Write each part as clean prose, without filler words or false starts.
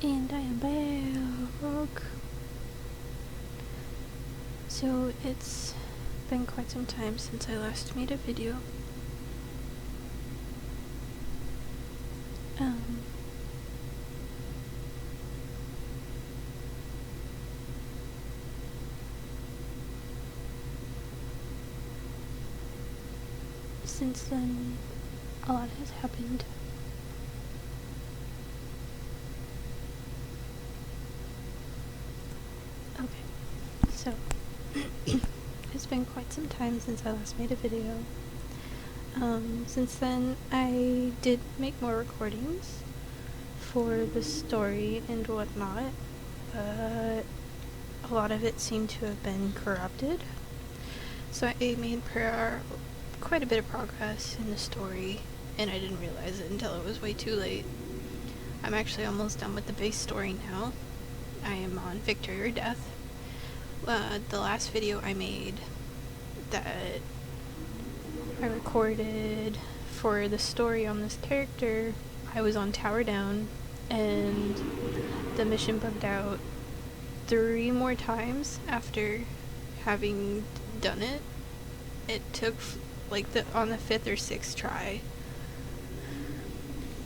And I am back. So it's been quite some time since I last made a video. Since then, a lot has happened. Okay, so it's been quite some time since I last made a video. Since then, I did make more recordings for the story and whatnot, but a lot of it seemed to have been corrupted. So I made quite a bit of progress in the story, and I didn't realize it until it was way too late. I'm actually almost done with the base story now. I am on Victory or Death. The last video I made that I recorded for the story on this character, I was on Tower Down, and the mission bugged out 3 more times after having done it. It took on the 5th or 6th try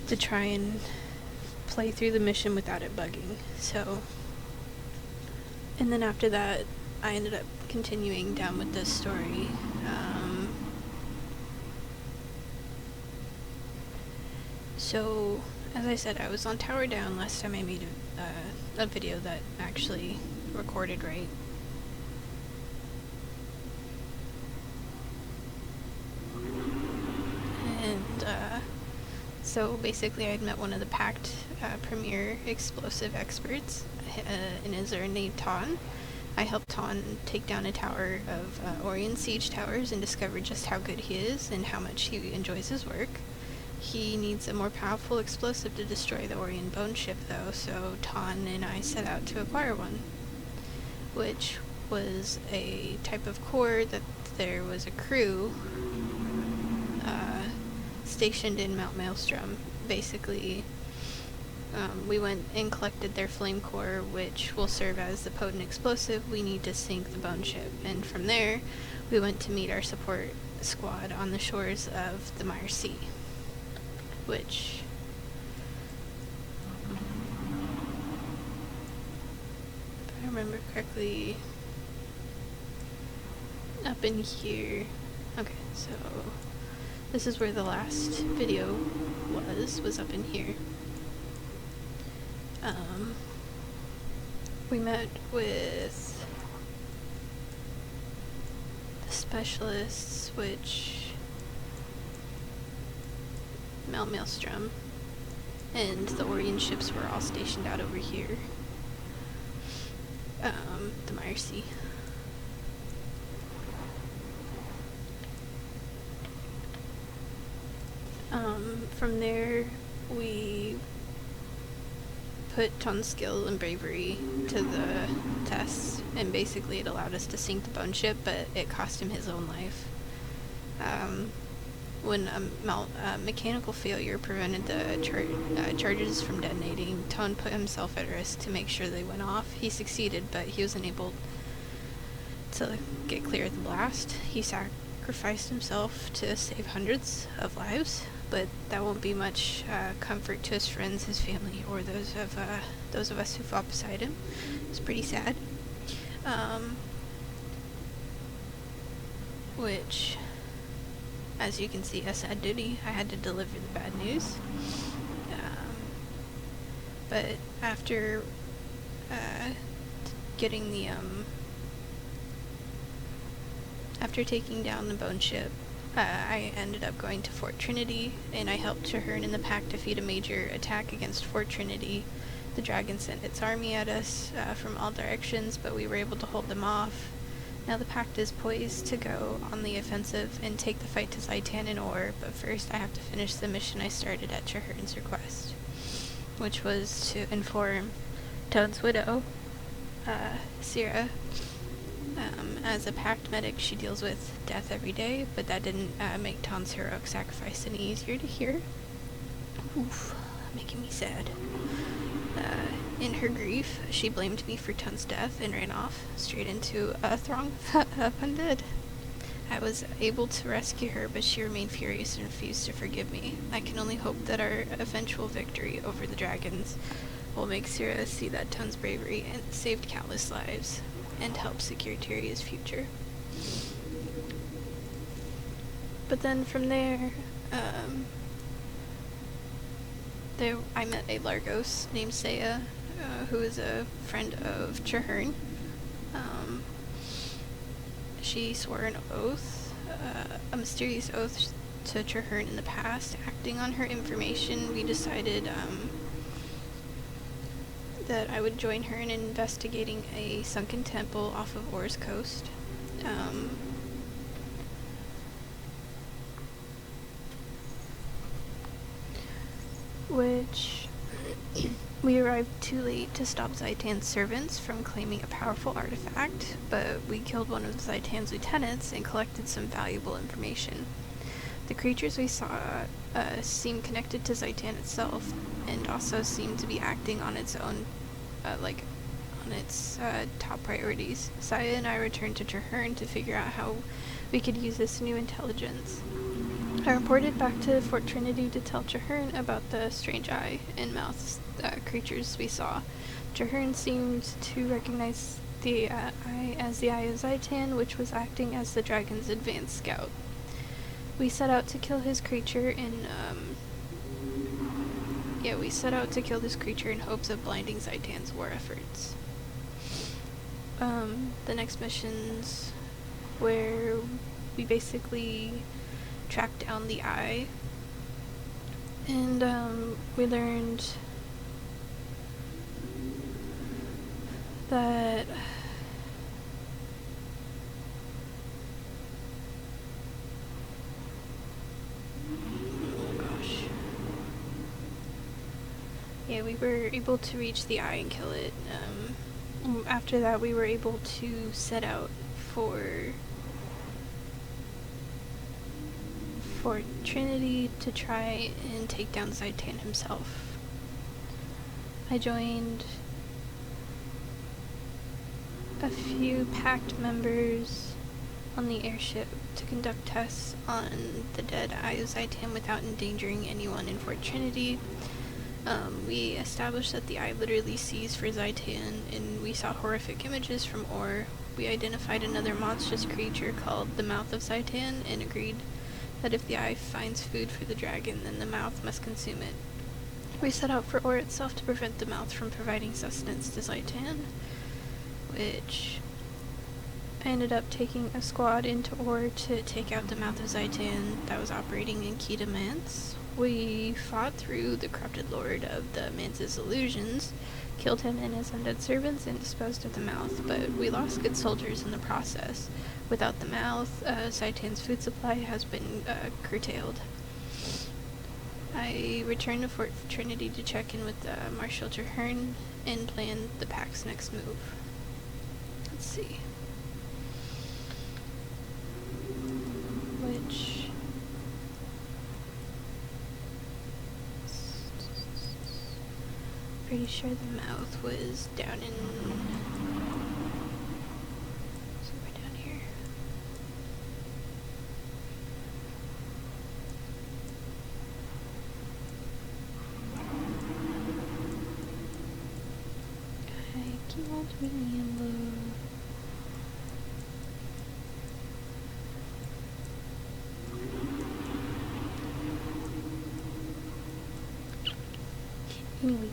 to try and play through the mission without it bugging. So, and then after that, I ended up continuing down with this story. So, as I said, I was on Tower Down last time I made a video that actually recorded right. And, so basically I'd met one of the Pact premier explosive experts, and his named Ton. I helped Ton take down a tower of Orion siege towers and discovered just how good he is and how much he enjoys his work. He needs a more powerful explosive to destroy the Orion bone ship though, so Ton and I set out to acquire one, which was a type of core that there was a crew stationed in Mount Maelstrom. Basically, we went and collected their flame core, which will serve as the potent explosive we need to sink the bone ship, and from there we went to meet our support squad on the shores of the Mire Sea, which if I remember correctly, up in here. Okay, so this is where the last video was up in here. We met with the specialists, which Mount Maelstrom, and the Orion ships were all stationed out over here. The Mire Sea. From there, we put Ton's skill and bravery to the test, and basically it allowed us to sink the bone ship, but it cost him his own life. When a mechanical failure prevented the charges from detonating, Ton put himself at risk to make sure they went off. He succeeded, but he was unable to get clear of the blast. He sacrificed himself to save hundreds of lives, but that won't be much comfort to his friends, his family, or those of us who fought beside him. It's pretty sad. Which, as you can see, a sad duty. I had to deliver the bad news. But after getting the after taking down the bone ship, I ended up going to Fort Trinity, and I helped Traherne and the Pact defeat a major attack against Fort Trinity. The dragon sent its army at us from all directions, but we were able to hold them off. Now the Pact is poised to go on the offensive and take the fight to Zaitan and Ore, but first I have to finish the mission I started at Traherne's request, which was to inform Toad's widow, Syrah. As a Pact medic, she deals with death every day, but that didn't make Ton's heroic sacrifice any easier to hear. Oof. making me sad. In her grief, she blamed me for Tun's death and ran off, straight into a throng of undead. I was able to rescue her, but she remained furious and refused to forgive me. I can only hope that our eventual victory over the dragons will make Syrah see that Tun's bravery and saved countless lives, and help secure Tyria's future. But then from there, I met a Largos named Saya, who is a friend of Traherne. She swore an oath, a mysterious oath to Traherne in the past. Acting on her information, we decided that I would join her in investigating a sunken temple off of Or's coast. Which we arrived too late to stop Zaitan's servants from claiming a powerful artifact, but we killed one of Zaitan's lieutenants and collected some valuable information. The creatures we saw seemed connected to Zaitan itself, and also seemed to be acting on its own, on its top priorities. Saya and I returned to Traherne to figure out how we could use this new intelligence. I reported back to Fort Trinity to tell Traherne about the strange eye and mouth creatures we saw. Traherne seemed to recognize the eye as the Eye of Zaitan, which was acting as the dragon's advanced scout. We set out to kill his creature in hopes of blinding Zaitan's war efforts. The next missions where we basically tracked down the eye, and we learned that we were able to reach the eye and kill it. After that, we were able to set out for Trinity to try and take down Zaitan himself. I joined a few pact members on the airship to conduct tests on the dead Eye of Zaitan without endangering anyone in Fort Trinity. We established that the eye literally sees for Zaitan, and we saw horrific images from Or. We identified another monstrous creature called the Mouth of Zaitan and agreed that if the eye finds food for the dragon, then the mouth must consume it. We set out for Or itself to prevent the mouth from providing sustenance to Zaitan, which I ended up taking a squad into Or to take out the Mouth of Zaitan that was operating in Kita Mance. We fought through the corrupted lord of the Mance's illusions, killed him and his undead servants, and disposed of the mouth, but we lost good soldiers in the process. Without the mouth, Zaitan's food supply has been curtailed. I returned to Fort Trinity to check in with Marshal Traherne and plan the Pact's next move. Let's see. Pretty sure the mouth was down in somewhere down here. I can't remember. Anyway.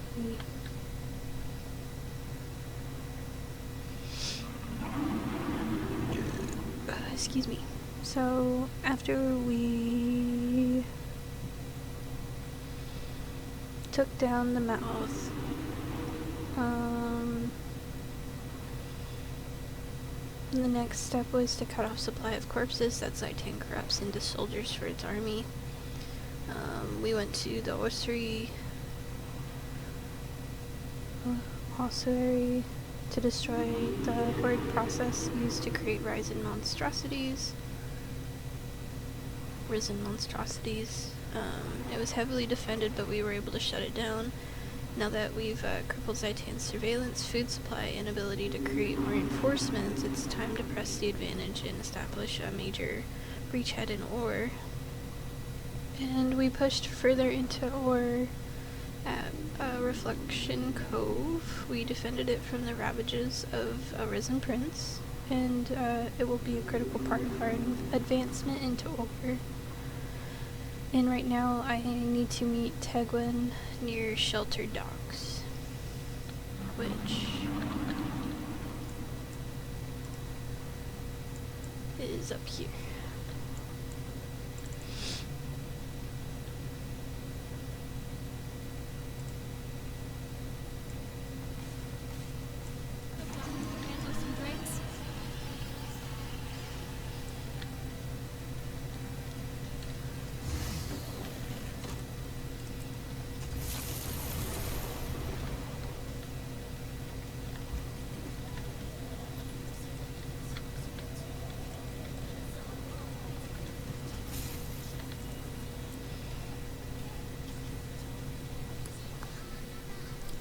Excuse me. So, after we took down the mouth, the next step was to cut off supply of corpses that Zaitan corrupts into soldiers for its army. We went to the ossuary to destroy the horde process used to create risen monstrosities. It was heavily defended, but we were able to shut it down. Now that we've crippled Zaitan's surveillance, food supply, and ability to create more reinforcements, it's time to press the advantage and establish a major breachhead in ore. And we pushed further into ore at Reflection Cove. We defended it from the ravages of a risen prince, and it will be a critical part of our advancement into ore. And right now I need to meet Tegwin near Shelter Docks, which is up here.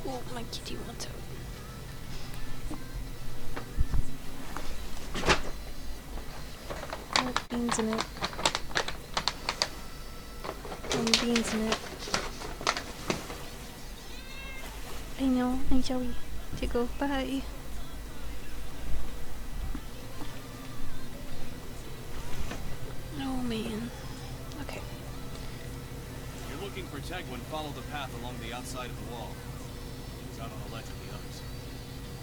Oh, my kitty wants out. Oh, beans in it. And beans in it. I know, I'm sorry to go. Bye. Oh man. Okay. If you're looking for Tegwin, follow the path along the outside of the wall. He's out on the ledge with the others.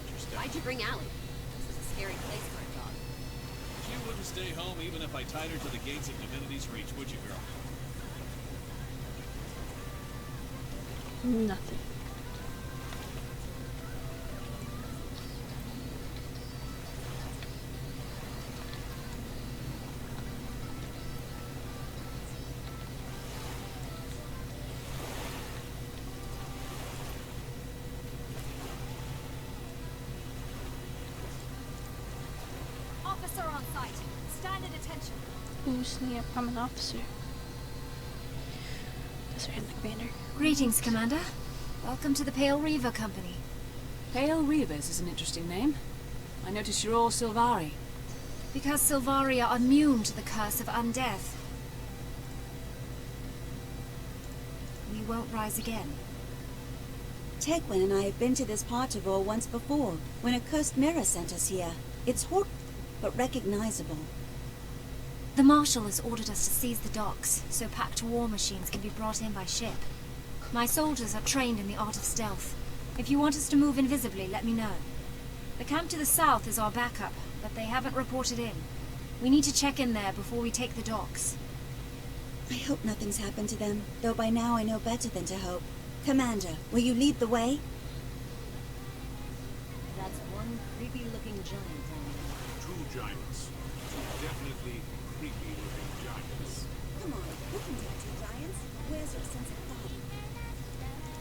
Watch your step. Why'd you bring Allie? This is a scary place for a dog. She wouldn't stay home even if I tied her to the gates of Divinity's Reach, would you, girl? Nothing. Officer on site. Stand at attention. Ooh, snap, I'm an officer. Surrender, Commander. Greetings, Commander. Welcome to the Pale Reaver Company. Pale Reavers is an interesting name. I notice you're all Sylvari. Because Sylvari are immune to the curse of undeath. We won't rise again. Tegwin and I have been to this part of Ore once before, when a cursed mirror sent us here. It's horrible, but recognizable. The Marshal has ordered us to seize the docks, so packed war machines can be brought in by ship. My soldiers are trained in the art of stealth. If you want us to move invisibly, let me know. The camp to the south is our backup, but they haven't reported in. We need to check in there before we take the docks. I hope nothing's happened to them, though by now I know better than to hope. Commander, will you lead the way? That's one creepy-looking giant down there. Two giants. Two definitely creepy-looking giants. Come on, we can take two giants. Where's your sense of thought?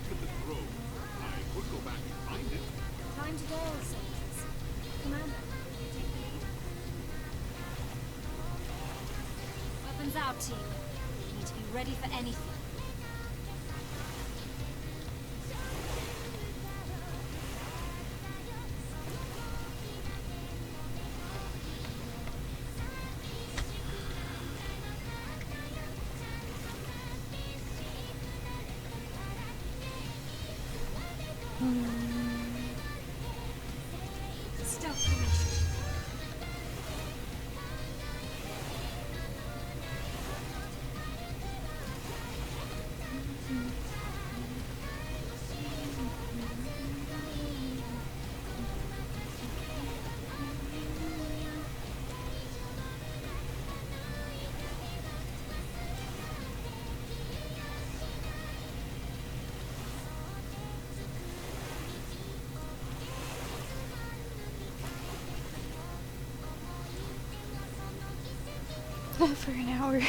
To the grove. I could go back and find it. Time to go, soldiers. Commander, you take the lead. Weapons out, team. We need to be ready for anything. Stealth formation. For an hour. Goodness.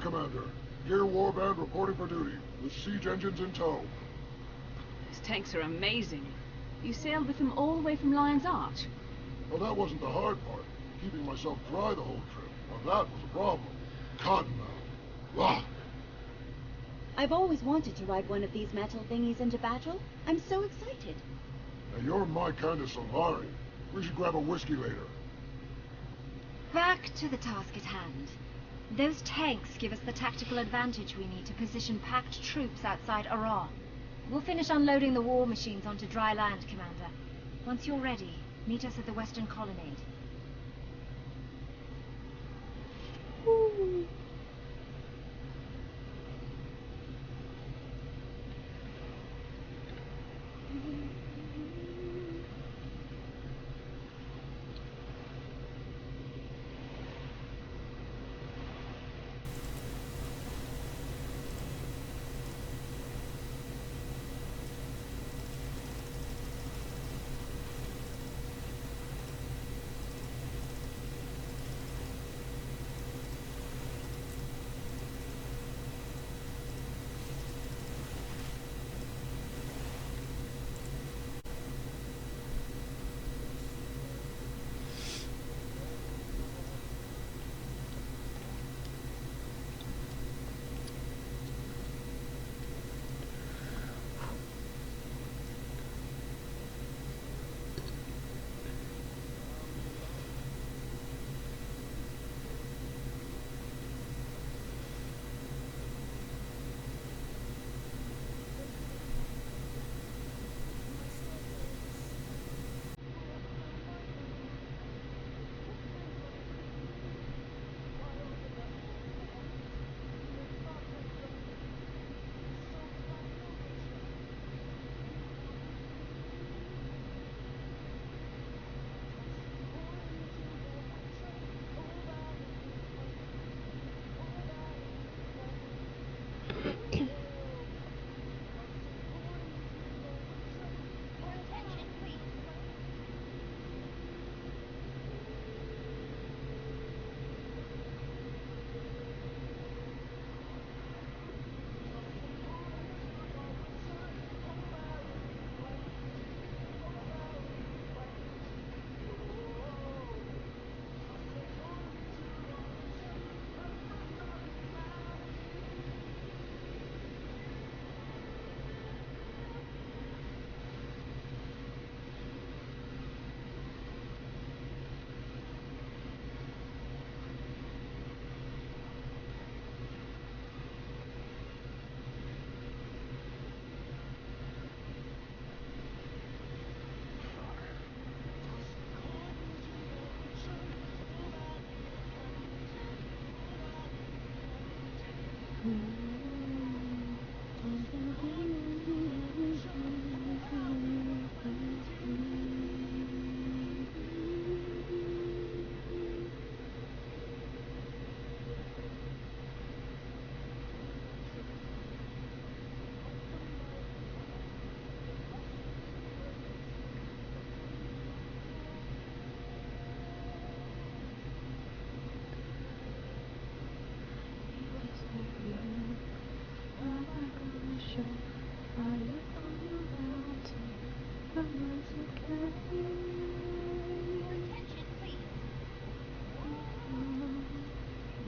Commander. Gear Warband reporting for duty, with siege engines in tow. Those tanks are amazing. You sailed with them all the way from Lion's Arch? Well, that wasn't the hard part. Keeping myself dry the whole trip. Well, that was a problem. Cottonmouth. Ugh. I've always wanted to ride one of these metal thingies into battle. I'm so excited. Now, you're my kind of Solari. We should grab a whiskey later. Back to the task at hand. Those tanks give us the tactical advantage we need to position packed troops outside Arar. We'll finish unloading the war machines onto dry land, Commander. Once you're ready, meet us at the Western Colonnade.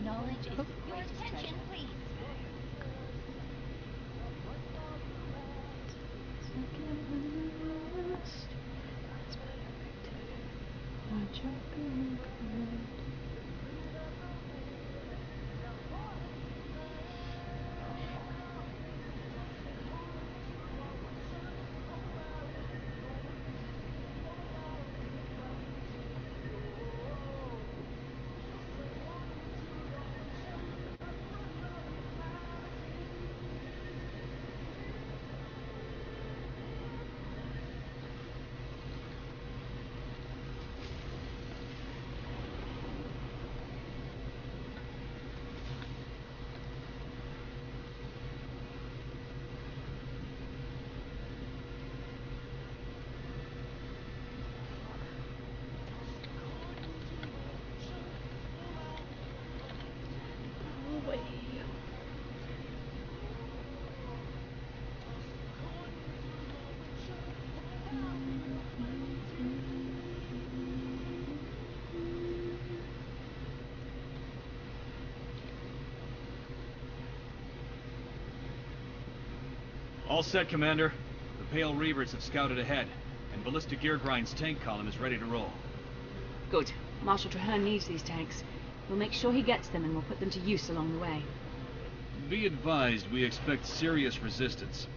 Knowledge is the greatest treasure. Please. All set, Commander. The Pale Reavers have scouted ahead, and Ballistic Gear Grind's tank column is ready to roll. Good. Marshal Trahan needs these tanks. We'll make sure he gets them and we'll put them to use along the way. Be advised, we expect serious resistance.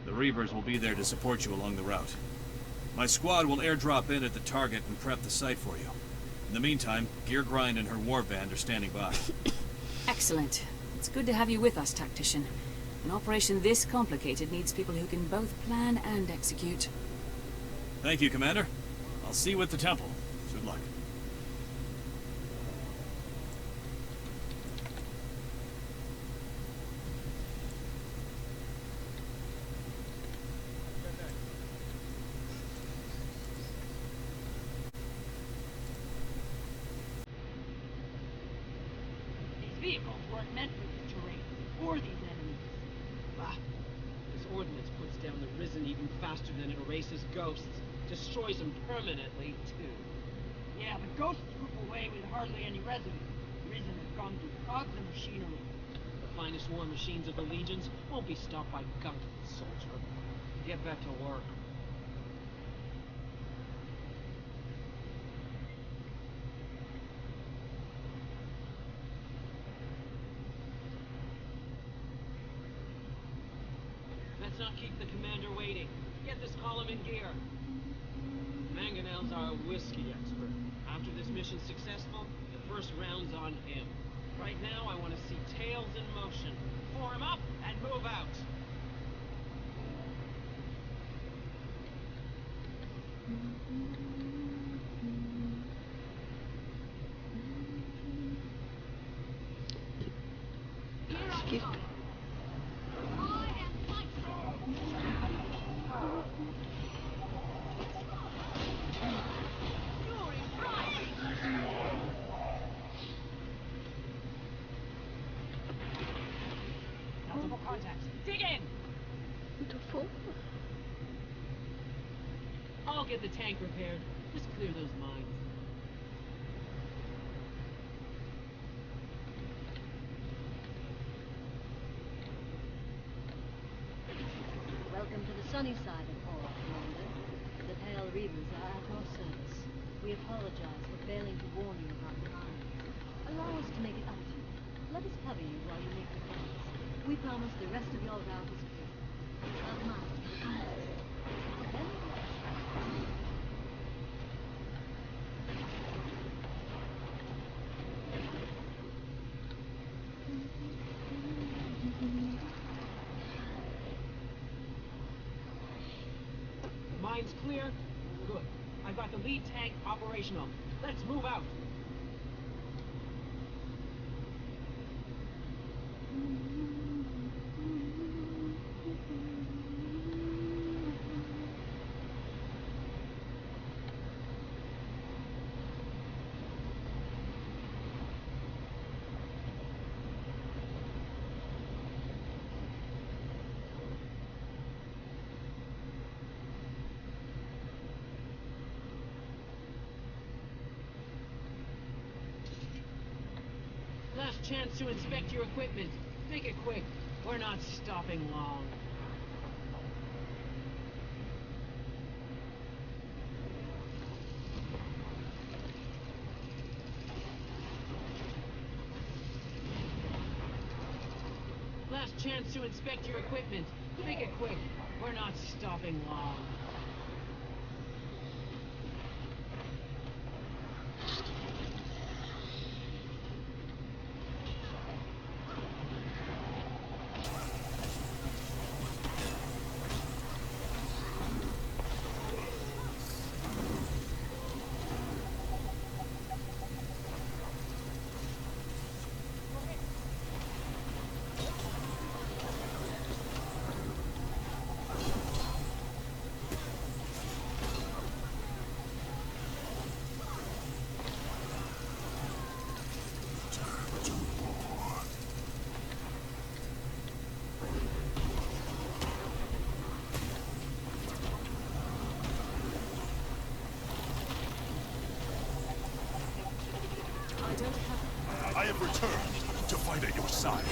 The Reavers will be there to support you along the route. My squad will airdrop in at the target and prep the site for you. In the meantime, Gear Grind and her warband are standing by. Excellent. It's good to have you with us, Tactician. An operation this complicated needs people who can both plan and execute. Thank you, Commander. I'll see you at the temple. Good luck. These vehicles weren't meant for this terrain, or these enemies. Ah, this ordnance puts down the Risen even faster than it erases ghosts. Destroys them permanently, too. Yeah, the ghosts group away with hardly any residue. Risen have gone through tons of machinery. The finest war machines of the Legions won't be stopped by gunk, soldier. Get back to work. Let's not keep the commander waiting. Get this column in gear. Mangonel's our whiskey expert. After this mission's successful, the first round's on him. Right now, I want to see tails in motion. Form up and move out. Excuse me. Multiple contacts. Dig in! Wonderful. I'll get the tank repaired. Just clear those mines. Welcome to the sunny side of all, Commander. The Pale Reavers are at your service. We apologize for failing to warn you about the army. Allow us to make it up to you. Let us cover you while you make repairs. We promise the rest of your route is clear. 12 miles to the east. Then The mine's clear? Good. I've got the lead tank operational. Let's move out. Last chance to inspect your equipment. Make it quick. We're not stopping long. Last chance to inspect your equipment. Make it quick. We're not stopping long. I have returned to fight at your side.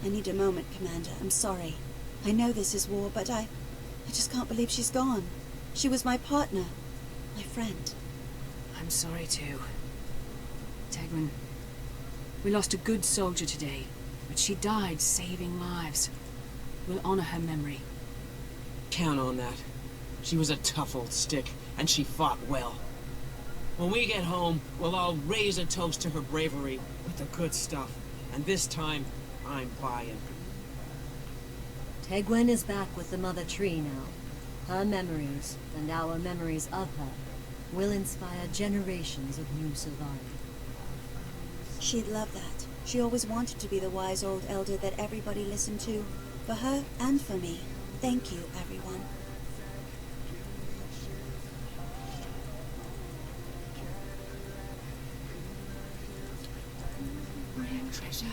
I need a moment, Commander. I'm sorry. I know this is war, but I just can't believe she's gone. She was my partner. My friend. I'm sorry too. Tegwin, we lost a good soldier today, but she died saving lives. We'll honor her memory. Count on that. She was a tough old stick, and she fought well. When we get home, we'll all raise a toast to her bravery with the good stuff. And this time, I'm buying. Tegwin is back with the Mother Tree now. Her memories, and our memories of her, will inspire generations of new survivors. She'd love that. She always wanted to be the wise old elder that everybody listened to. For her and for me. Thank you, everyone. Rare treasure.